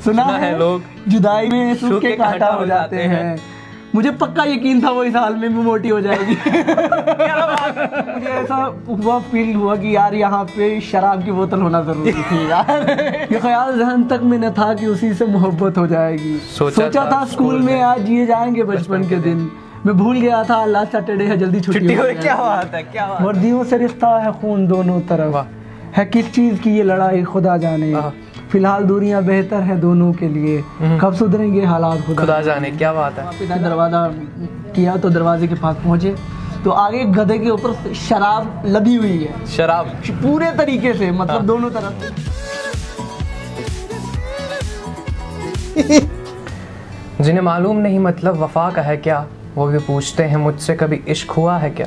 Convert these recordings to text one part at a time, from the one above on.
सुना है लोग जुदाई में सूख के कांटा हो जाते हैं। मुझे पक्का यकीन था वो इस हाल में भी मोटी हो जाएगी। मुझे ऐसा हुआ, फील हुआ कि यार यहाँ पे शराब की बोतल होना जरूरी थी यार। ये ख्याल जहन तक में न था कि उसी से मोहब्बत हो जाएगी। सोचा था स्कूल में आज जिए जाएंगे बचपन के दिन। मैं भूल गया था लास्ट सैटरडे है, जल्दी छुट्टी हो। क्या बात है, क्या बात। वर्दियों से रिश्ता है खून दोनों तरफ, है किस चीज की ये लड़ाई खुदा जाने। फिलहाल दूरियां बेहतर है दोनों के लिए, कब सुधरेंगे हालात खुदा जाने। क्या बात है। वापस दरवाजा किया तो दरवाजे के पास पहुंचे तो आगे गधे के ऊपर शराब लदी हुई है। शराब पूरे तरीके से, मतलब दोनों तरफ। जिन्हें मालूम नहीं मतलब वफा का है क्या, वो भी पूछते हैं मुझसे कभी इश्क हुआ है क्या।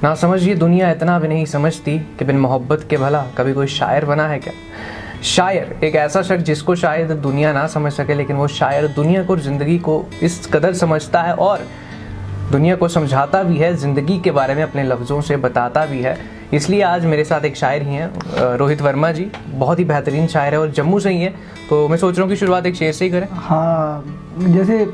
ना समझ ये दुनिया इतना भी नहीं समझती कि बिन मोहब्बत के भला कभी कोई शायर बना है क्या। शायर एक ऐसा शख्स जिसको शायद दुनिया ना समझ सके, लेकिन वो शायर दुनिया को, ज़िंदगी को इस कदर समझता है और दुनिया को समझाता भी है, ज़िंदगी के बारे में अपने लफ्ज़ों से बताता भी है। इसलिए आज मेरे साथ एक शायर ही हैं, रोहित वर्मा जी। बहुत ही बेहतरीन शायर है और जम्मू से ही है, तो मैं सोच रहा हूँ कि शुरुआत एक शेर से ही करें। हाँ, जैसे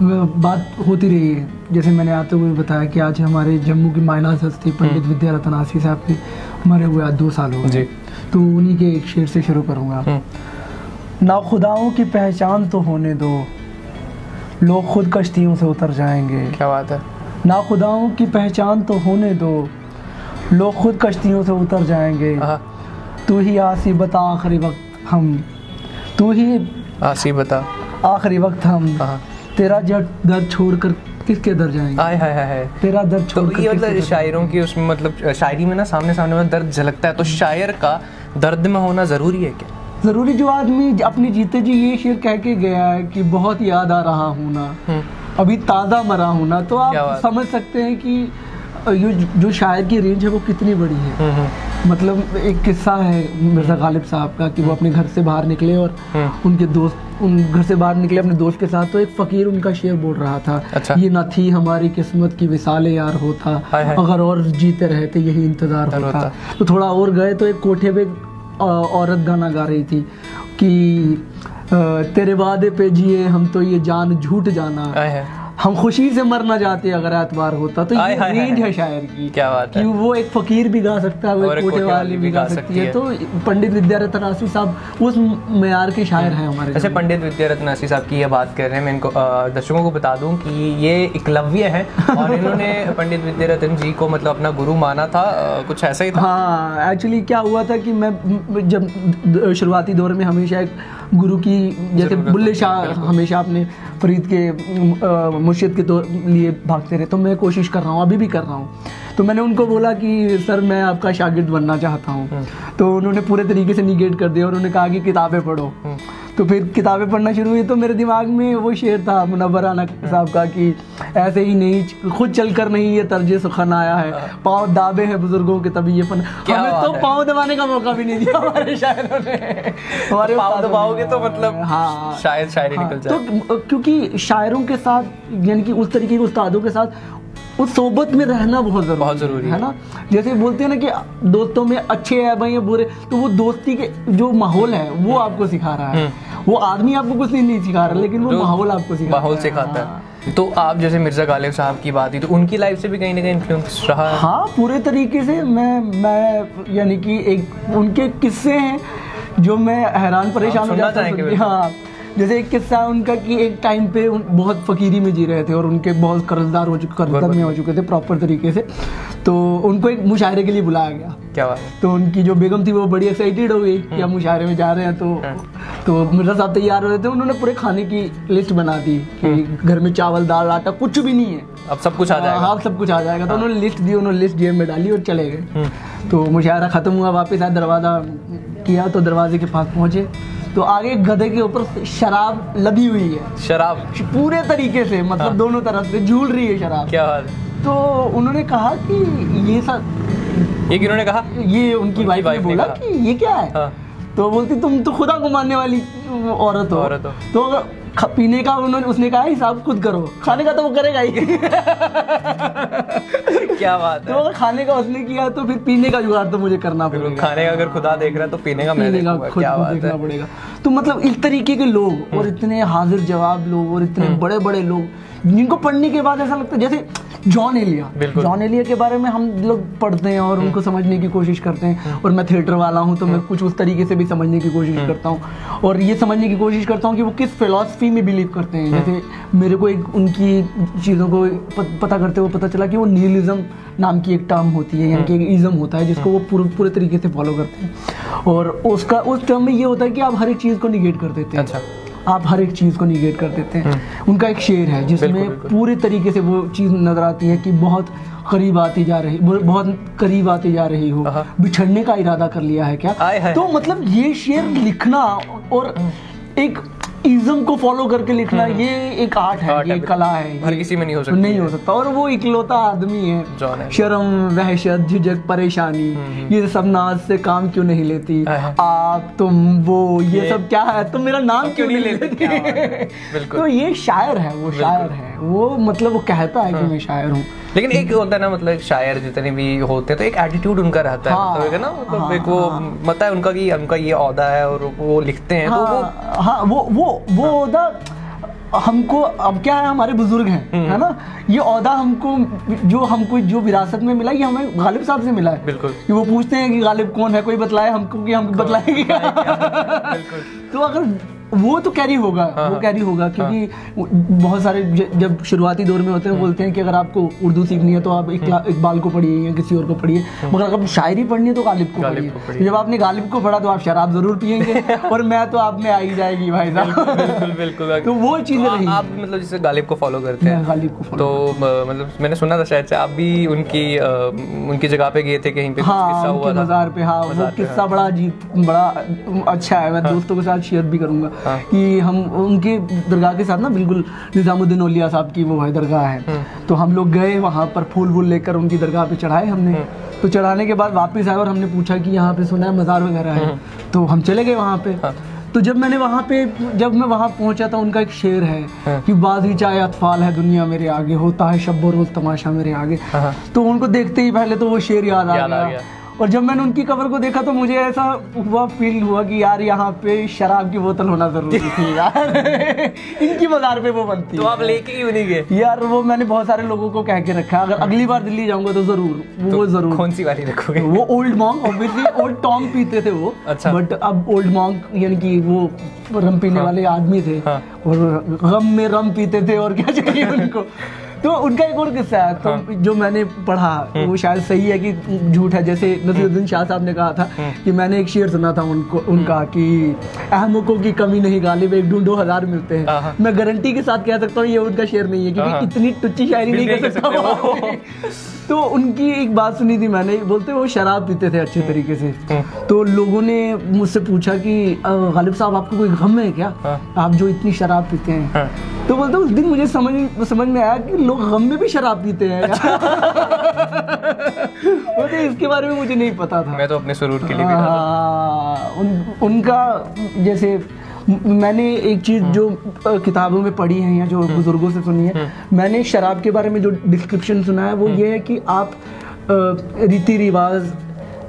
बात होती रही है, जैसे मैंने आते हुए बताया कि आज हमारे जम्मू की मायनाज हस्ती पंडित विद्यारतन आसी साहब के मरे हुए आज 2 साल हो गए, तो उन्हीं के एक शेर से शुरू करूँगा। ना खुदाओं की पहचान तो होने दो, लोग खुद कश्तियों से उतर जाएंगे। क्या बात है। ना खुदाओं की पहचान तो होने दो, लोग खुद कश्तियों से उतर जाएंगे। तू ही आसी बता आखिरी वक्त हम, तू ही आसी बता आखिरी वक्त हम, तेरा दर्द छोड़कर किसके दर जाएंगे। हाय हाय हाय, तेरा दर्द छोड़कर। तो ये मतलब शायरों की उसमें, मतलब शायरी में ना सामने में दर्द झलकता है, तो शायर का दर्द में होना जरूरी है क्या। जरूरी, जो आदमी अपने जीते जी ये शेर कह के गया है कि बहुत याद आ रहा हूँ ना, अभी ताज़ा मरा हूँ ना, तो आप समझ सकते हैं कि जो शायर की रेंज है वो कितनी बड़ी है। मतलब एक किस्सा है मिर्ज़ा गालिब साहब का कि वो अपने घर से बाहर निकले और उनके दोस्त घर से बाहर निकले अपने दोस्त के साथ, तो एक फ़कीर उनका शेर बोल रहा था। अच्छा। ये ना थी हमारी किस्मत की विसाले यार होता, अगर और जीते रहते यही इंतज़ार होता। तो थोड़ा और गए तो एक कोठे पे औरत गाना गा रही थी कि तेरे वादे पे जिए हम तो ये जान झूठ जाना, हम खुशी से मरना चाहते अगर एतबार होता। तो ये रेंज है शायर की। क्या बात है। कि वो एक फकीर भी गा सकता है, वो एक कोठे वाली भी गा सकती है। तो पंडित विद्यारतन आसी साहब उस मेयार के शायर हैं हमारे। अच्छा, पंडित विद्यारतन आसी साहब की ये बात कर रहे हैं, मैं इनको दर्शकों को बता दूं कि ये एकलव्य है और इन्होंने पंडित विद्यारतन जी को मतलब अपना गुरु माना था, कुछ ऐसा ही था। हाँ, एक्चुअली क्या हुआ था कि मैं जब शुरुआती दौर में हमेशा एक गुरु की, जैसे बुल्ले शाह हमेशा अपने फरीद के मुर्शिद के लिए भागते रहे, तो मैं कोशिश कर रहा हूँ, अभी भी कर रहा हूँ। तो मैंने उनको बोला कि सर मैं आपका शागिर्द बनना चाहता हूँ, तो उन्होंने पूरे तरीके से निगेट कर दिया। उन्होंने कहा कि किताबें पढ़ो। तो फिर किताबें पढ़ना शुरू हुई, तो मेरे दिमाग में वो शेर था मुनव्वर राना साहब का कि ऐसे ही नहीं, खुद चलकर नहीं ये तर्ज सुखन आया है, पाँव दाबे हैं बुजुर्गों के तभी ये फन। हमें तो पाँव दबाने का मौका भी नहीं दिया हमारे शायरों ने। हमारे पाँव दबाओगे तो मतलब हाँ शायद शायरी निकल जाए। तो क्योंकि शायरों के साथ यानी कि उस तरीके के उस्तादों के साथ उस सोबत में रहना बहुत जरूरी है ना। जैसे बोलते हैं ना कि दोस्तों में अच्छे है भाई या बुरे, तो वो दोस्ती के जो माहौल है वो आपको सिखा रहा है। वो आदमी आपको कुछ नहीं सिखा रहा, लेकिन वो माहौल आपको सिखाता है। तो आप जैसे मिर्ज़ा गालिब साहब की बात ही, तो उनकी लाइफ से भी कहीं ना कहीं इन्फ्लुएंस रहा है। हाँ, पूरे तरीके से। मैं यानी कि एक उनके किस्से हैं जो मैं हैरान परेशान हो जाता हूँ। हाँ, जैसे एक किस्सा उनका कि एक टाइम पे बहुत फ़कीरी में जी रहे थे और उनके बहुत कर्जदार हो चुके थे प्रॉपर तरीके से। तो उनको एक मुशायरे के लिए बुलाया गया। क्या बात। तो उनकी जो बेगम थी वो बड़ी एक्साइटेड हो गई कि हम मुशायरे में जा रहे हैं। तो मिर्ज़ा साहब तैयार हो रहे थे, उन्होंने पूरे खाने की लिस्ट बना दी कि घर में चावल दाल आटा कुछ भी नहीं है, अब सब कुछ आ जाएगा। हाँ, सब कुछ आ जाएगा। तो उन्होंने लिस्ट दी, उन्होंने लिस्ट जेब में डाली और चले गए। तो मुशायरा ख़त्म हुआ, वापस आए, दरवाज़ा किया तो दरवाजे के पास पहुँचे तो आगे गधे के ऊपर शराब लदी हुई है। शराब पूरे तरीके से, मतलब दोनों तरफ से झूल रही है शराब। क्या बात। तो उन्होंने कहा कि ये सब, ये किन्होंने कहा, ये उनकी वाइफ ने बोला कि ये क्या है। हाँ। तो बोलती तुम तो खुदा को मानने वाली औरत हो। तो पीने का उसने कहा हिसाब खुद करो, खाने का तो वो करेगा ही। क्या बात है। तो अगर खाने का वसूली किया तो फिर पीने का जुगाड़ तो मुझे करना पड़ेगा। खाने का अगर खुदा देख रहा है तो पीने का मैं देखूंगा। खुद क्या बात देखना है। पड़ेगा। तो मतलब इस तरीके के लोग और इतने हाजिर जवाब लोग और इतने बड़े बड़े लोग जिनको पढ़ने के बाद ऐसा लगता है जैसे जॉन एलिया के बारे में हम लोग पढ़ते हैं और उनको समझने की कोशिश करते हैं। और मैं थिएटर वाला हूँ तो मैं कुछ उस तरीके से भी समझने की कोशिश करता हूँ और ये समझने की कोशिश करता हूँ कि वो किस फिलॉसफी में बिलीव करते हैं। जैसे मेरे को एक उनकी चीज़ों को पता करते हुए पता चला कि वो निहिलिज्म नाम की एक टर्म होती है, यानी कि एक इज़म होता है जिसको वो पूरे तरीके से फॉलो करते हैं। और उसका उस टर्म में ये होता है कि आप हर एक चीज़ को निगेट कर देते हैं। अच्छा, आप हर एक चीज़ को निगेट कर देते हैं। उनका एक शेर है जिसमें पूरे तरीके से वो चीज़ नजर आती है कि बहुत करीब आती जा रही हो, बिछड़ने का इरादा कर लिया है क्या। तो मतलब ये शेर लिखना और एक इज़म को फॉलो करके लिखना ये एक आर्ट है, ये कला है, हर किसी में नहीं हो सकता। और वो इकलौता आदमी है। शर्म, वहशत, झिझक, परेशानी, ये सब नाज से काम क्यों नहीं लेती आप, तुम, वो, ये सब क्या है, तुम मेरा नाम क्यों नहीं लेती। तो ये शायर है, वो शायर है, वो मतलब वो कहता है कि मैं शायर हूँ। लेकिन एक होता है ना, मतलब शायर जितने भी होते हैं तो एक एटीट्यूड उनका रहता है, मतलब है ना, मतलब एक वो पता है उनका कि उनका ये औहदा है और वो लिखते हैं। तो वो औहदा हमको अब क्या है, हमारे बुजुर्ग हैं, है ना, ये औहदा हमको जो विरासत में मिला, ये हमें गालिब साहब से मिला है। बिल्कुल। कि वो पूछते हैं कि गालिब कौन है, कोई बतलाए हमको कि हम बतलाएंगे क्या। तो अगर वो तो कैरी होगा, वो कैरी होगा क्योंकि बहुत सारे जब शुरुआती दौर में होते हैं बोलते हैं कि अगर आपको उर्दू सीखनी है तो आप इकबाल को पढ़िए या किसी और को पढ़िए, मगर अगर शायरी पढ़नी है तो गालिब को पढ़िए। जब आपने गालिब को पढ़ा तो आप शराब जरूर पियेंगे और मैं तो आप में आ ही जाएगी भाई साहब। बिल्कुल। तो वो चीज़ें रही। आप मतलब जैसे गालिब को फॉलो करते हैं, गालिब को तो मतलब मैंने सुना था शायद से आप भी उनकी जगह पे गए थे कहीं पे, किस्सा हुआ था मज़ार पे। हाँ, वो किस्सा बड़ा अच्छा है, मैं दोस्तों के साथ शेयर भी करूँगा कि हम उनके दरगाह के साथ ना, बिल्कुल निजामुद्दीन औलिया साहब की वो है दरगाह है, तो हम लोग गए वहाँ पर, फूल वूल लेकर उनकी दरगाह पे चढ़ाए हमने। तो चढ़ाने के बाद वापस आए और हमने पूछा कि यहाँ पे सुना है मज़ार वगैरह है, तो हम चले गए वहाँ पे। तो जब मैं वहाँ पहुँचा था, उनका एक शेर है कि बाज़ी चाहे अतफाल है दुनिया मेरे आगे, होता है शब रोज़ तमाशा मेरे आगे। तो उनको देखते ही पहले तो वो शेर याद आ गया। और जब मैंने उनकी कवर को देखा तो मुझे ऐसा फील हुआ कि यार यहाँ पे शराब की बोतल होना जरूरी थी यार। इनकी मज़ार पे वो बनती। तो आप लेके क्यों नहीं गए यार? वो मैंने बहुत सारे लोगों को कह के रखा, अगर अगली बार दिल्ली जाऊंगा तो जरूर। कौन सी वाली रखोगे? वो old monk, obviously old Tom पीते थे वो। अच्छा। बट अब ओल्ड मॉन्क यानी कि वो रम पीने वाले आदमी थे और गम में रम पीते थे और क्या चाहिए उनको। तो उनका एक और किस्सा है, तो जो मैंने पढ़ा वो शायद सही है कि झूठ है। जैसे नसीरुद्दीन शाह साहब ने कहा था कि मैंने एक शेर सुना था उनका कि अहमकों की कमी नहीं गालिब, एक ढूंढो हजार मिलते हैं। मैं गारंटी के साथ कह सकता हूँ ये उनका शेर नहीं है, क्योंकि इतनी टुच्ची शायरी नहीं कर सकता। तो उनकी एक बात सुनी थी मैंने, बोलते वो शराब पीते थे अच्छे तरीके से। तो लोगों ने मुझसे पूछा कि गालिब साहब आपको कोई गम है क्या, आप जो इतनी शराब पीते हैं? तो बोलते उस दिन मुझे समझ में आया कि लोग गम में भी शराब पीते हैं। बोलते इसके बारे में मुझे नहीं पता था। मैं तो अपने सुरूर के लिए भी उनका जैसे मैंने एक चीज़ जो किताबों में पढ़ी है या जो बुजुर्गों से सुनी है, मैंने शराब के बारे में जो डिस्क्रिप्शन सुना है वो ये है कि आप रीति रिवाज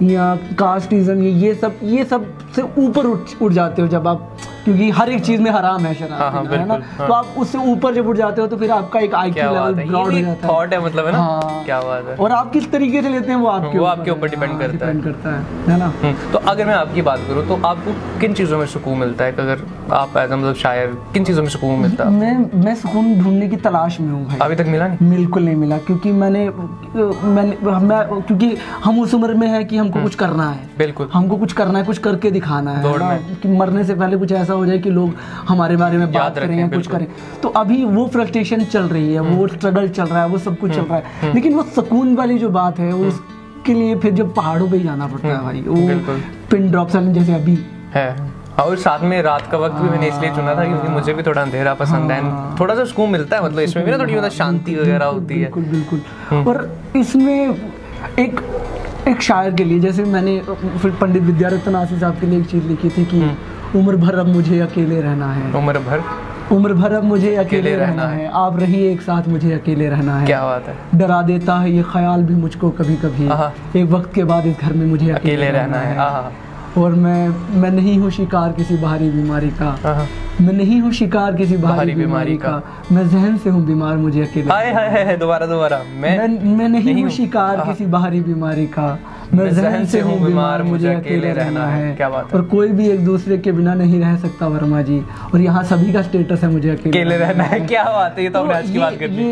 या कास्टिज्म ये सब से ऊपर उठ जाते हो जब आप, क्योंकि हर एक चीज में हराम है शराब, है ना। तो आप उससे ऊपर जब उठ जाते हो तो फिर आपका एक आईक्यू लेवल ब्रॉड हो जाता है। थॉट है मतलब, है ना। क्या बात है। और आप किस तरीके से लेते हैं वो आपके ऊपर डिपेंड करता है ना। तो अगर मैं आपकी बात करूँ तो आपको किन चीज़ों में सुकून मिलता है? अगर आप एज मतलब शायर, किन चीज़ों में सुकून मिलता है? मैं सुकून ढूंढने की तलाश में हूँ भाई। अभी तक मिला नहीं? बिल्कुल नहीं मिला, क्योंकि क्योंकि हम उस उम्र में है कि हमको कुछ करना है। बिल्कुल, हमको कुछ करना है, कुछ करके दिखाना है ना, कि मरने से पहले कुछ ऐसा हो जाए कि लोग हमारे बारे में बात करें या कुछ करें। तो अभी वो फ्रस्ट्रेशन चल रही है, वो स्ट्रगल चल रहा है, वो सब कुछ चल रहा है, लेकिन वो सुकून वाली जो बात है उसके लिए फिर जब पहाड़ों पे ही जाना पड़ता है भाई, वो पिन ड्रॉप जैसे अभी है। और साथ में रात का वक्त भी मैंने इसलिए चुना था क्योंकि मुझे भी थोड़ा अंधेरा पसंद है, थोड़ा सा सुकून मिलता है, मतलब इसमें भी ना थोड़ी मतलब शांति वगैरह होती है। बिल्कुल। और इसमें एक शायर के लिए, जैसे मैंने फिर पंडित विद्यारत्न आसी साहब के लिए एक चीज़ लिखी थी कि उम्र भर अब मुझे अकेले रहना है। उम्र भर उम्र भर अब मुझे अकेले रहना है, आप रहिए एक साथ, मुझे अकेले रहना है। क्या बात है। डरा देता है ये ख्याल भी मुझको कभी कभी, एक वक्त के बाद इस घर में मुझे अकेले रहना है। और मैं नहीं हूँ शिकार किसी बाहरी बीमारी का, मैं नहीं हूँ शिकार किसी बाहरी बीमारी का, मैं जहन से हूँ बीमार, मुझे अकेले। हाय हाय हाय, दोबारा मैं नहीं हूँ शिकार किसी बाहरी बीमारी का, मैं जहन से हूँ बीमार, मुझे अकेले रहना है। क्या बात है। और कोई भी एक दूसरे के बिना नहीं रह सकता वर्मा जी, और यहाँ सभी का स्टेटस है मुझे अकेले रहना है। क्या बात है, ये तो हमने आज की बात कर ली।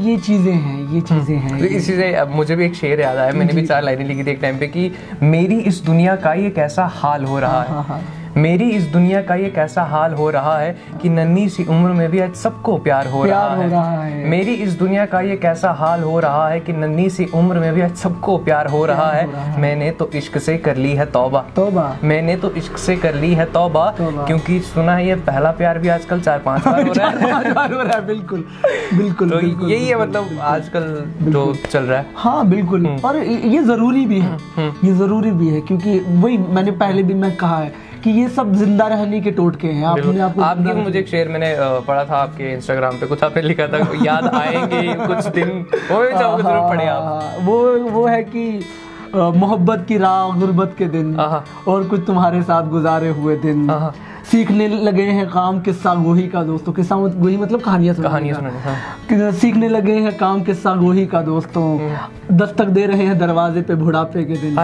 ये चीजें हैं, ये चीजें हैं। इसी से अब मुझे भी एक शेर याद आया, मैंने भी 4 लाइनें लिखी थी एक टाइम पे कि मेरी इस दुनिया का ये कैसा हाल हो रहा है, मेरी इस दुनिया का ये कैसा हाल हो रहा है कि नन्ही सी उम्र में भी आज सबको प्यार हो रहा है। मेरी इस दुनिया का ये कैसा हाल हो रहा है कि नन्ही सी उम्र में भी आज सबको प्यार हो रहा है। मैंने तो इश्क से कर ली है तौबा, मैंने तो इश्क से कर ली है तौबा, क्योंकि सुना है ये पहला प्यार भी आजकल 4-5 बार हो रहा है। बिल्कुल बिल्कुल, तो यही है मतलब आजकल जो चल रहा है। हाँ बिल्कुल, और ये जरूरी भी है, ये जरूरी भी है, क्योंकि वही मैंने पहले भी मैं कहा है कि ये सब जिंदा रहने के टोटके हैं। आपकी मुझे एक शेर मैंने पढ़ा था आपके इंस्टाग्राम पे, कुछ आपने लिखा था याद आएंगे कुछ दिन, वो भी चाहोगे जरूर पढ़े आप। वो है कि मोहब्बत की राह गुर्बत के दिन, और कुछ तुम्हारे साथ गुजारे हुए दिन, सीखने लगे हैं काम किस्सा गोही का दोस्तों, किस्सा गोही मतलब कहानियां सुनाने, सीखने लगे हैं काम किस्सा गोही का दोस्तों, दस्तक दे रहे हैं दरवाजे पे बुढ़ापे के दिन,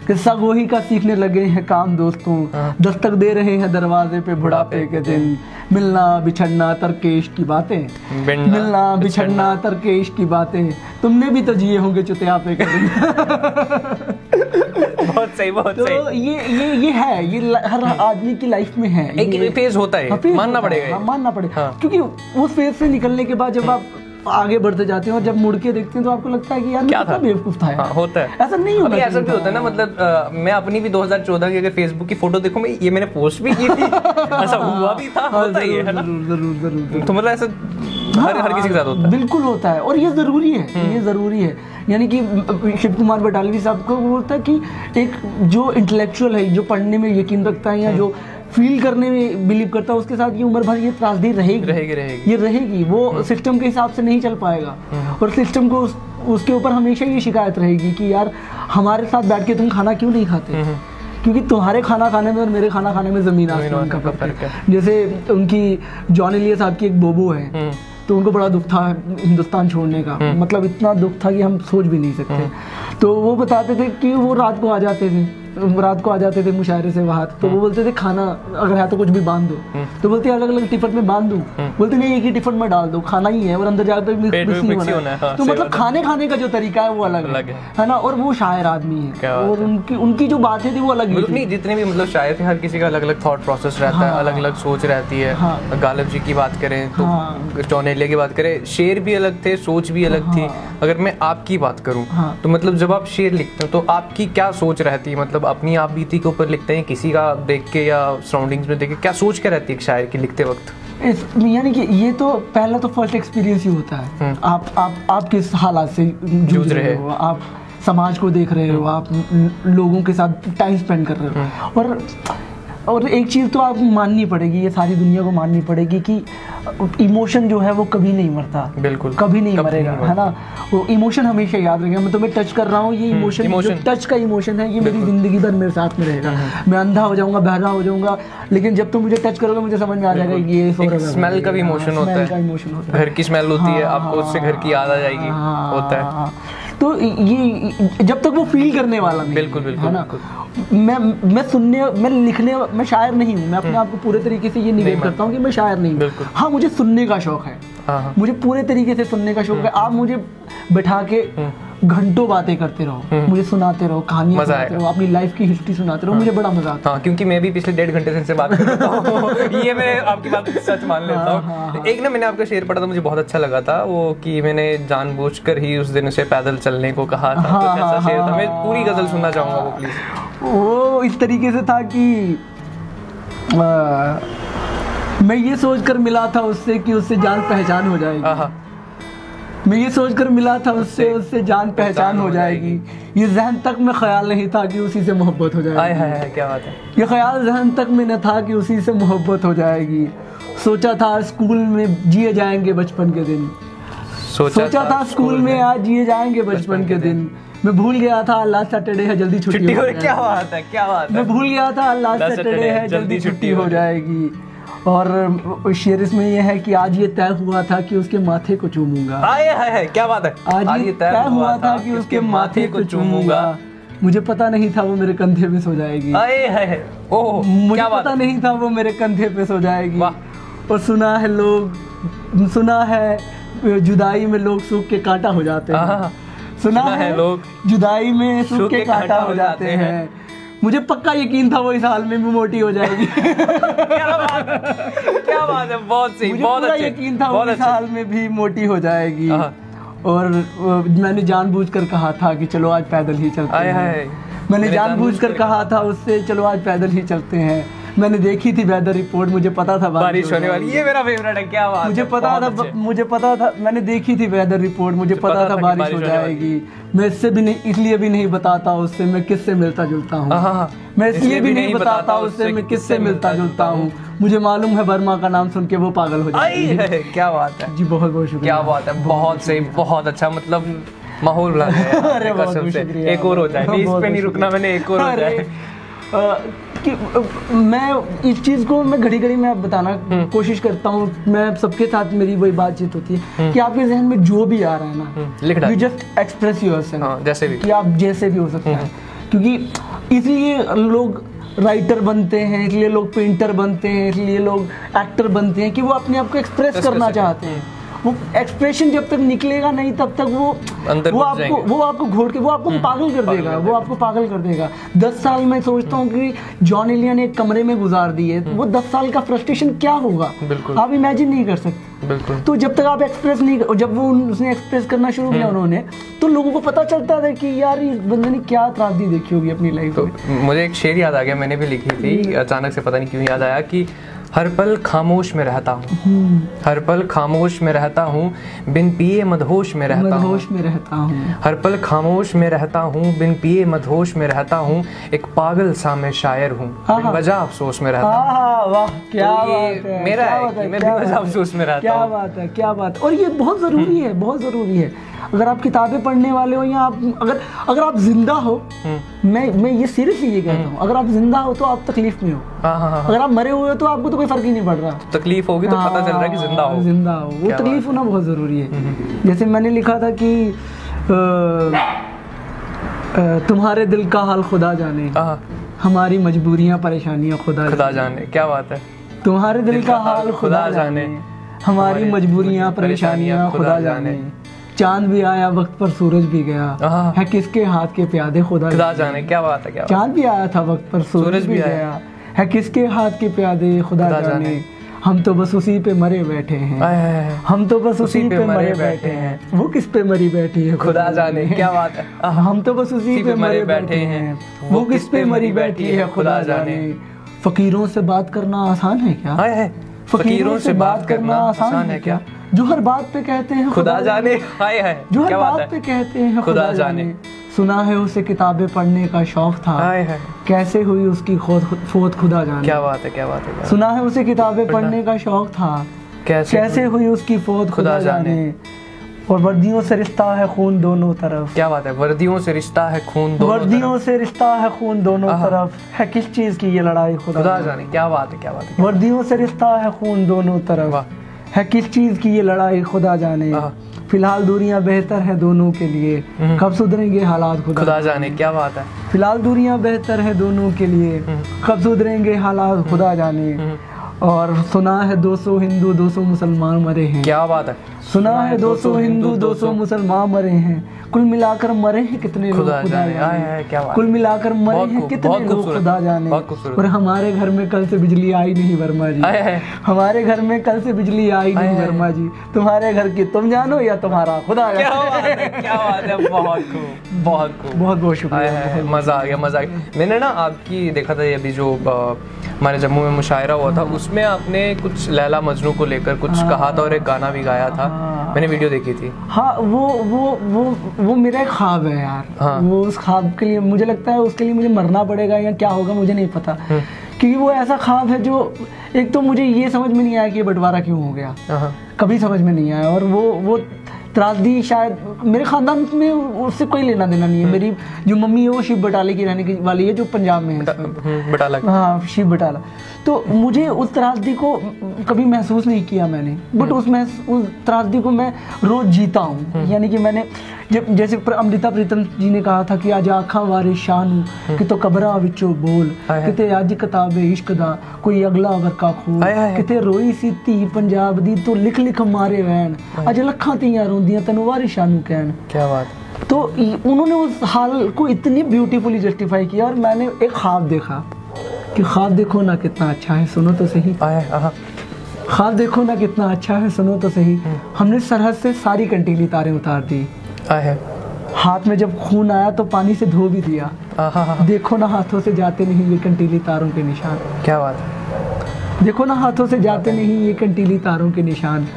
किस्सा गोही का सीखने लगे हैं काम दोस्तों, दस्तक दे रहे हैं दरवाजे पे बुढ़ापे के दिन, मिलना बिछड़ना तरकेश की बातें, मिलना बिछड़ना तरकेश की बातें, तुमने भी तो जिए होंगे चुतियापे के दिन। बहुत सही, बहुत तो सही। ये है, ये हर आदमी की लाइफ में है, एक फेज होता है, मानना पड़ेगा, मानना पड़ेगा, क्योंकि उस फेज से निकलने के बाद जब आप आगे बढ़ते जाते हैं और जब मुड़ के देखते हैं तो आपको लगता है कि यार क्या था, बेवकूफ था। होता है, ऐसा नहीं होता, ऐसा भी होता है ना। मतलब मैं अपनी भी 2014 की अगर फेसबुक की फोटो देखूं, ये मैंने पोस्ट भी की थी, ऐसा हुआ भी था, होता ही है ना। जरूर। तो मतलब ऐसा हर किसी के साथ होता है, बिल्कुल होता है, और ये जरूरी है, ये जरूरी है। यानी कि शिव कुमार बटालवी साहब को बोलता है कि एक जो इंटेलेक्चुअल है, जो पढ़ने में यकीन रखता है या जो फील करने में बिलीव करता है, उसके साथ ये उम्र भर ये त्रासदी रहेगी। वो सिस्टम के हिसाब से नहीं चल पाएगा, और सिस्टम को उसके ऊपर हमेशा ये शिकायत रहेगी कि यार हमारे साथ बैठ के तुम खाना क्यों नहीं खाते, क्योंकि तुम्हारे खाना खाने में और मेरे खाना खाने में जमीन आसमान का फर्क है। जैसे उनकी जॉन एलिया साहब की एक बोबो है, तो उनको बड़ा दुख था हिंदुस्तान छोड़ने का, मतलब इतना दुख था कि हम सोच भी नहीं सकते। तो वो बताते थे कि वो रात को आ जाते थे मुशायरे से बाहर, तो वो बोलते थे खाना अगर है तो कुछ भी बांध दो, तो बोलते अलग अलग टिफिन में बांध दूं, बोलते नहीं एक ही टिफिन में डाल दो, खाना ही है और अंदर जाकर मिक्स नहीं होना है। तो मतलब खाने का जो तरीका है वो अलग है ना, और वो शायर आदमी है, और उनकी जो बातें थी वो अलग नहीं। जितने भी मतलब शायर थे, हर किसी का अलग अलग थॉट प्रोसेस रहता है, अलग अलग सोच रहती है। गालिब जी की बात करें तो जॉन एलिया की बात करें, शेर भी अलग थे, सोच भी अलग थी। अगर मैं आपकी बात करूं तो मतलब जब आप शेर लिखते हो तो आपकी क्या सोच रहती है, मतलब अपनी आप बीती के ऊपर लिखते हैं, किसी का देख के या सराउंडिंग्स में देख के, क्या सोच क्या रहती है एक शायर की लिखते वक्त? यानी कि ये तो पहला तो फर्स्ट एक्सपीरियंस ही होता है। आप किस हालात से जूझ रहे हो, आप समाज को देख रहे हो, आप लोगों के साथ टाइम स्पेंड कर रहे हो, और एक चीज़ तो आपको माननी पड़ेगी, ये सारी दुनिया को माननी पड़ेगी कि इमोशन जो है वो कभी नहीं मरता, बिल्कुल कभी नहीं मरेगा, है ना। वो इमोशन हमेशा याद रहेगा। मैं तुम्हें टच कर रहा हूँ, ये इमोशन जो टच का इमोशन है, ये मेरी जिंदगी भर मेरे साथ में रहेगा। मैं अंधा हो जाऊंगा, बहरा हो जाऊंगा, लेकिन जब तुम मुझे टच करोगे मुझे समझ में आ जाएगा ये स्मेल का भी इमोशन होता है, घर की स्मेल होती है, आपको उससे घर की याद आ जाएगी, होता है। तो ये जब तक वो फील करने वाला नहीं, बिल्कुल है ना। मैं लिखने, मैं शायर नहीं हूँ, मैं अपने आप को पूरे तरीके से ये निवेदन करता हूँ कि मैं शायर नहीं हूँ। हाँ, मुझे सुनने का शौक है, मुझे पूरे तरीके से सुनने का शौक है। आप मुझे बैठा के घंटों बातें करते रहो, मुझे सुनाते रहो, कहानियां सुनाते रहो, अपनी लाइफ की हिस्ट्री सुनाते रहो, मुझे बड़ा मजा आता है। क्योंकि मैं भी पिछले 1.5 घंटे से इनसे बात कर रहा हूँ। ये मैं आपकी बात सच मान लेता हूँ। एक ना मैंने आपका शेर पढ़ा था, मुझे बहुत अच्छा लगा था वो, कि मैंने जानबूझकर ही उस दिन उसे पैदल चलने को कहा था। कुछ ऐसा शेर था, मैं पूरी गजल सुनना चाहूंगा वो प्लीज। वो इस तरीके से था कि मैं ये सोचकर मिला था उससे कि उससे जान पहचान हो जाएगी, मैं ये सोचकर मिला था उससे जान पहचान हो जाएगी, ये जहन तक में ख्याल नहीं था कि उसी से मोहब्बत हो जाएगी। क्या बात है। ये ख्याल जहन तक में न था कि उसी से मोहब्बत हो जाएगी, सोचा था स्कूल में जिए जाएंगे बचपन के दिन, सोचा था स्कूल में आज जिए जाएंगे बचपन के दिन। मैं भूल गया था लास्ट सैटरडे है जल्दी छुट्टी हो जाएगी। क्या बात है, क्या बात है। मैं भूल गया था लास्ट सैटरडे है जल्दी छुट्टी हो जाएगी। और शेर इसमें ये है कि आज ये तय हुआ था कि उसके माथे को चूमूंगा। हाय क्या बात है। आज ये तय हुआ था कि उसके माथे को चूमूंगा। मुझे पता नहीं था वो मेरे कंधे पे सो जाएगी। मुझे पता नहीं था वो मेरे कंधे पे सो जाएगी। और सुना है जुदाई में लोग सूख के कांटा हो जाते हैं। सुना है लोग जुदाई में सूख के कांटा हो जाते हैं। मुझे पक्का यकीन था वो इस हाल में भी मोटी हो जाएगी। क्या बात है, बहुत सही, बहुत अच्छा। यकीन था वो इस हाल में भी मोटी हो जाएगी। और मैंने जानबूझकर कहा था कि चलो आज पैदल ही चलते हैं। मैंने जानबूझकर कहा था उससे चलो आज पैदल ही चलते हैं। मैंने देखी थी वेदर रिपोर्ट, मुझे पता था बारिश होने वाली। ये मेरा फेवरेट है। क्या बात, मुझे पता था मैंने देखी थी वेदर रिपोर्ट, मुझे पता था बारिश हो जाएगी। मैं इससे भी नहीं, इसलिए भी नहीं बताता उससे मैं किससे मिलता जुलता हूँ। मैं इसलिए भी नहीं बताता उससे मैं किससे मिलता जुलता हूँ। मुझे मालूम है वर्मा का नाम सुन के वो पागल हो जाएगी। क्या बात है जी, बहुत बहुत शुक्रिया। क्या बात है, बहुत सही, बहुत अच्छा। मतलब माहौल बना दिया। एक और हो जाए, इस पे नहीं रुकना मैंने, एक और हो जाए। कि मैं इस चीज़ को मैं घड़ी घड़ी में बताना कोशिश करता हूँ। मैं सबके साथ मेरी वही बातचीत होती है कि आपके जहन में जो भी आ रहा है ना, यू जस्ट एक्सप्रेस योरसेल्फ, जैसे भी, कि आप जैसे भी हो सकते हैं। क्योंकि इसलिए लोग राइटर बनते हैं, इसलिए लोग पेंटर बनते हैं, इसलिए लोग एक्टर बनते हैं कि वो अपने आप को एक्सप्रेस करना चाहते हैं। वो एक्सप्रेशन जब तक निकलेगा नहीं तब तक वो आपको घोट के वो आपको पागल कर देगा। वो आपको पागल कर देगा। 10 साल मैं सोचता हूँ कि जॉन एलिया ने एक कमरे में गुजार दिए, वो 10 साल का फ्रस्ट्रेशन क्या होगा आप इमेजिन नहीं कर सकते। बिल्कुल। तो जब तक आप एक्सप्रेस नहीं, जब वो उसने एक्सप्रेस करना शुरू किया उन्होंने, तो लोगों को पता चलता था कि यार इस बंदे ने क्या त्रासदी देखी होगी अपनी लाइफ में। मुझे एक शेर याद आ गया, मैंने भी लिखी थी, अचानक से पता नहीं क्यों याद आया कि हर पल खामोश में रहता हूँ, हर पल खामोश में रहता हूँ, बिन पिए मदहोश में रहता हूँ, हर पल खामोश में रहता हूँ, बिन पिए मदहोश में रहता हूँ, एक पागल सा मैं शायर हूँ, बिन वजह अफसोस में रहता हूँ। वाह क्या बात है, मेरा है कि मैं बिन वजह अफसोस में रहता हूँ। क्या बात है, क्या बात है। और ये बहुत ज़रूरी है, बहुत ज़रूरी है। अगर आप किताबें पढ़ने वाले हो या आप अगर आप जिंदा हो, मैं ये सीरियसली ये कहता हूँ, अगर आप जिंदा हो तो आप तकलीफ में हो। अगर आप मरे हुए हो तो आपको तो कोई फर्क ही नहीं पड़ रहा। तकलीफ होगी तो पता चल रहा है कि जिंदा हो। वो तकलीफ होना बहुत जरूरी है। जैसे मैंने लिखा था कि तुम्हारे दिल का हाल खुदा जाने, हमारी मजबूरियाँ परेशानियाँ खुदा जाने। क्या बात है। तुम्हारे दिल का हाल खुदा जाने, हमारी मजबूरियाँ परेशानियाँ खुदा जाने। चांद भी आया वक्त पर सूरज भी गया, है किसके हाथ के प्यादे खुदा जाने। क्या बात है, क्या। चांद भी आया था वक्त पर सूरज भी गया, है किसके हाथ के प्यादे खुदा जाने। हम तो बस उसी पे मरे बैठे हैं, हम तो बस उसी पे मरे बैठे हैं, वो किस पे मरी बैठी है खुदा जाने। क्या बात है। हम तो बस उसी पे मरे बैठे हैं, वो किस पे मरी बैठी है खुदा जाने। फकीरों से बात करना आसान है क्या, फकीरों से बात करना आसान है क्या, जो हर बात पे कहते हैं खुदा जाने। जो हर बात पे कहते हैं खुदा जाने। सुना है उसे किताबें पढ़ने का शौक था, कैसे हुई उसकी फौत खुदा जाने। क्या बात है, क्या बात है। सुना है उसे किताबें पढ़ने का शौक था, कैसे हुई उसकी फौत खुदा जाने। और वर्दियों से रिश्ता है खून दोनों तरफ। क्या बात है। वर्दियों से रिश्ता है खून दोनों वर्दियों से रिश्ता है खून दोनों तरफ, है किस चीज की ये लड़ाई खुदा जाने। क्या बात है, क्या बात है। वर्दियों से रिश्ता है खून दोनों तरफ, है किस चीज की ये लड़ाई खुदा जाने। फिलहाल दूरियां बेहतर है दोनों के लिए, कब सुधरेंगे हालात खुदा जाने। क्या बात है। फिलहाल दूरियां बेहतर है दोनों के लिए, कब सुधरेंगे हालात खुदा जाने। और सुना है 200 हिंदू 200 मुसलमान मरे हैं। क्या बात है। सुना है 200 हिंदू 200 मुसलमान मरे हैं, कुल मिलाकर मरे हैं कितने लोग खुदा जाने। कुल मिलाकर मरे हैं कितने लोग खुदा जाने। और हमारे घर में कल से बिजली आई नहीं वर्मा जी, हमारे घर में कल से बिजली आई नहीं वर्मा जी, तुम्हारे घर की तुम जानो या तुम्हारा खुदा जाने। क्या बात है। बहुत खूब, बहुत खूब, बहुत बहुत शुक्रिया। मजा आ गया, मजा आ गया। मैंने ना आपकी देखा था ये अभी जो हमारे जम्मू में मुशायरा हुआ था, उसमें आपने कुछ लैला मजनू को लेकर कुछ कहा था और एक गाना भी गाया था। मैंने वीडियो देखी थी। हाँ, वो मेरा एक ख्वाब है यार। वो उस ख्वाब के लिए मुझे लगता है उसके लिए मुझे मरना पड़ेगा या क्या होगा मुझे नहीं पता, क्योंकि वो ऐसा ख्वाब है जो एक तो मुझे ये समझ में नहीं आया कि ये बंटवारा क्यों हो गया, कभी समझ में नहीं आया। और वो त्रासदी शायद मेरे ख़ानदान में उससे कोई लेना देना नहीं है। मेरी जो मम्मी है वो शिव बटाले की रहने की वाली है, जो पंजाब में है, बटाला, हाँ शिव बटाला। तो मुझे उस त्रासदी को कभी महसूस नहीं किया मैंने, बट उस त्रासदी को मैं रोज़ जीता हूँ। यानी कि मैंने जैसे अमृता प्रीतम जी ने कहा था कि आज आखा वारे शानू कि तो कबरा विचो बोल किते अज किताबे इश्क दा कोई अगला वर्का खोल किते रोई सी धी पंजाब दी तो लिख लिख मारे वैन अज लखां धीआं रोंदियां तैनूं वारे शानू कहन। क्या बात। तो उन्होंने उस हाल को इतनी ब्यूटीफुली जस्टिफाई किया। और मैंने एक ख्वाब देखा कि ख्वाब देखो ना कितना अच्छा है, सुनो तो सही। ख्वाब देखो ना कितना अच्छा है, सुनो तो सही। हमने सरहद से सारी कंटीली तारें उतार दी, हाथ में जब खून आया तो पानी से धो भी दिया। देखो ना हाथों से जाते नहीं ये कंटीली तारों के निशान। क्या बात। देखो ना हाथों से जाते नहीं ये कंटीली तारों के निशान।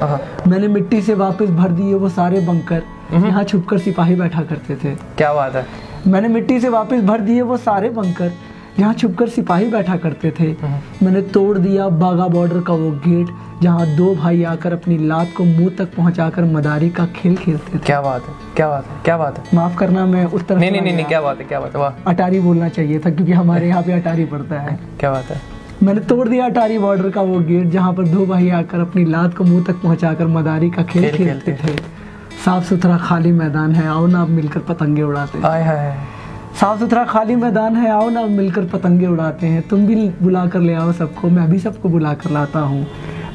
मैंने मिट्टी से वापस भर दिए वो सारे बंकर यहाँ छुपकर सिपाही बैठा करते थे। क्या बात है। मैंने मिट्टी से वापस भर दिए वो सारे बंकर जहाँ छुपकर सिपाही बैठा करते थे। मैंने तोड़ दिया बागा बॉर्डर का वो गेट जहाँ दो भाई आकर अपनी लात को मुंह तक पहुंचाकर मदारी का खेल खेलते थे। क्या बात है, क्या बात है, क्या बात है। माफ करना मैं उत्तर नहीं, क्या बात है, क्या बात है। वाह। अटारी बोलना चाहिए था क्योंकि हमारे यहाँ पे अटारी पड़ता है। क्या बात है। मैंने तोड़ दिया अटारी बॉर्डर का वो गेट जहाँ पर दो भाई आकर अपनी लात को मुंह तक पहुंचाकर मदारी का खेल खेलते थे। साफ सुथरा खाली मैदान है, आओ ना अब मिलकर पतंगे उड़ाते हैं। साफ सुथरा खाली मैदान है, आओ ना मिलकर पतंगे उड़ाते हैं। तुम भी बुला कर ले आओ सबको, मैं भी सबको बुला कर लाता हूँ।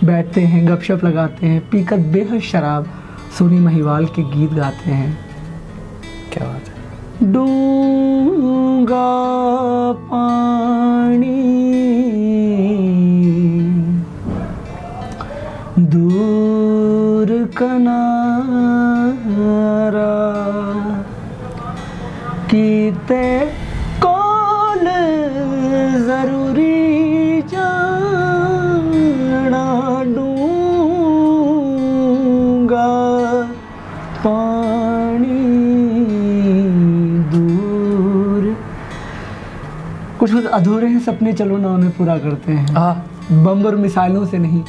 बैठते हैं गपशप लगाते हैं, पीकर बेहद शराब सोनी महिवाल के गीत गाते हैं। क्या बात है। डूंगा पानी दूर कनारा कीते कौन जरूरी जाना डूंगा पानी दूर। कुछ अधूरे हैं सपने, चलो ना उन्हें पूरा करते हैं। बम और मिसाइलों से नहीं,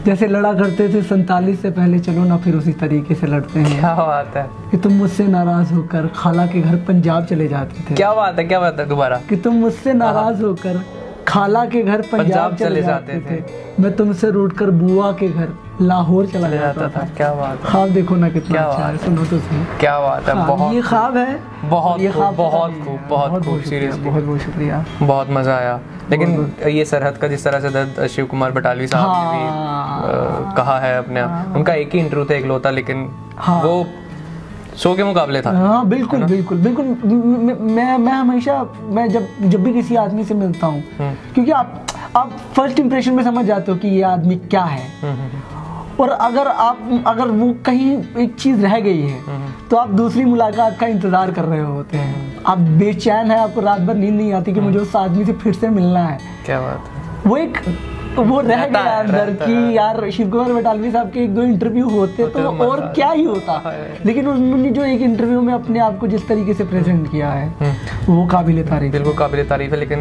जैसे लड़ा करते थे 47 से पहले, चलो ना फिर उसी तरीके से लड़ते हैं। क्या बात है। कि तुम मुझसे नाराज होकर खाला के घर पंजाब चले जाते थे। क्या बात है, क्या बात है। दोबारा। कि तुम मुझसे नाराज होकर खाला के घर पंजाब चले जाते थे, मैं तुमसे रूठ कर बुआ के घर लाहौर चला जाता था। क्या बात है। ख्वाब देखो ना कितना अच्छा है, सुनो तो सही। क्या बात है। बहुत ये ख्वाब है, बहुत खूब। सीरियसली बहुत बहुत शुक्रिया, बहुत मजा आया। लेकिन ये सरहद का जिस तरह से दर्द शिव कुमार बटालवी साहब ने भी कहा है अपने, उनका एक ही इंटरव्यू था इकलौता, लेकिन वो 100 के मुकाबले था। हाँ बिल्कुल बिल्कुल बिल्कुल। मैं हमेशा जब भी किसी आदमी से मिलता हूँ, क्योंकि आप फर्स्ट इंप्रेशन में समझ जाते हो कि ये आदमी क्या है। और अगर वो कहीं एक चीज रह गई है तो आप दूसरी मुलाकात का इंतजार कर रहे होते हैं। आप बेचैन है, आपको रात भर नींद नहीं आती कि मुझे उस आदमी से फिर से मिलना है। क्या बात है। वो रह गया अंदर कि यार शिव कुमार बटालवी साहब के 1-2 इंटरव्यू होते तो और क्या ही होता। लेकिन उन्होंने जो एक इंटरव्यू में अपने आप को जिस तरीके से प्रेजेंट किया है वो काबिल तारीफ, बिल्कुल काबिल तारीफ है। लेकिन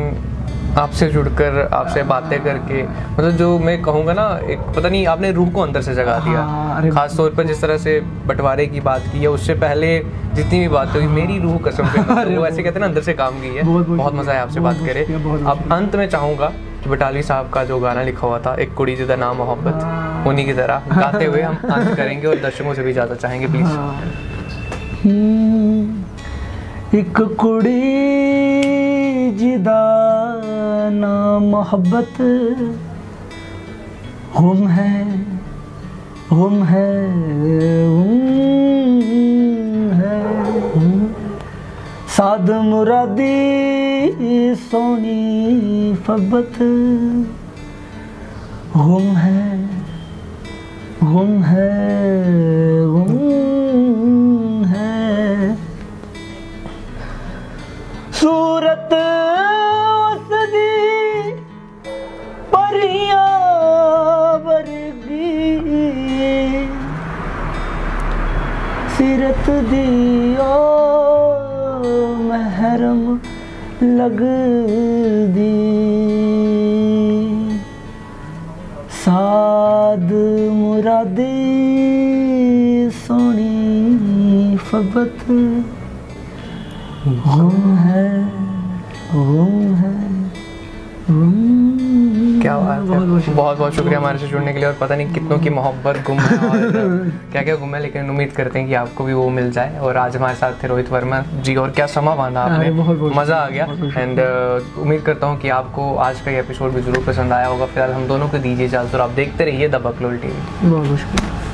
आपसे जुड़कर, आपसे बातें करके, मतलब जो मैं कहूँगा ना, एक पता नहीं आपने रूह को अंदर से जगा दिया। खास तौर पर जिस तरह से बंटवारे की बात की है, उससे पहले जितनी भी बात हुई, मेरी रूह कसम से वो ऐसे कहते हैं ना, अंदर से काम की है। बहुत मजा आया आपसे बात करे। अब अंत में चाहूँगा कि बटालवी साहब का जो गाना लिखा हुआ था, एक कुड़ी जिदा नाम मोहब्बत, उन्हीं की तरह गाते हुए हम अंत करेंगे और दर्शकों से भी इजाजत चाहेंगे, प्लीज। एक कुड़ी जिदा नाम मोहब्बत, हम है साद मुरादी सोनी फबत, हम है सूरत उसदी परिया वर्गी, सिरत दियो महरम लग दी। मुराद मुरादे सोनी फबत गुम है क्या बात है। बहुत बहुत शुक्रिया हमारे से जुड़ने के लिए। और पता नहीं कितनों की मोहब्बत गुम है और क्या क्या गुम है, लेकिन उम्मीद करते हैं कि आपको भी वो मिल जाए। और आज हमारे साथ थे रोहित वर्मा जी, और क्या समा बांधा आपने, मज़ा आ गया। एंड उम्मीद करता हूँ कि आपको आज का ये एपिसोड भी जरूर पसंद आया होगा। फिलहाल हम दोनों को दीजिए इजाज़त और आप देखते रहिए द बकलोल टीवी। बहुत शुक्रिया।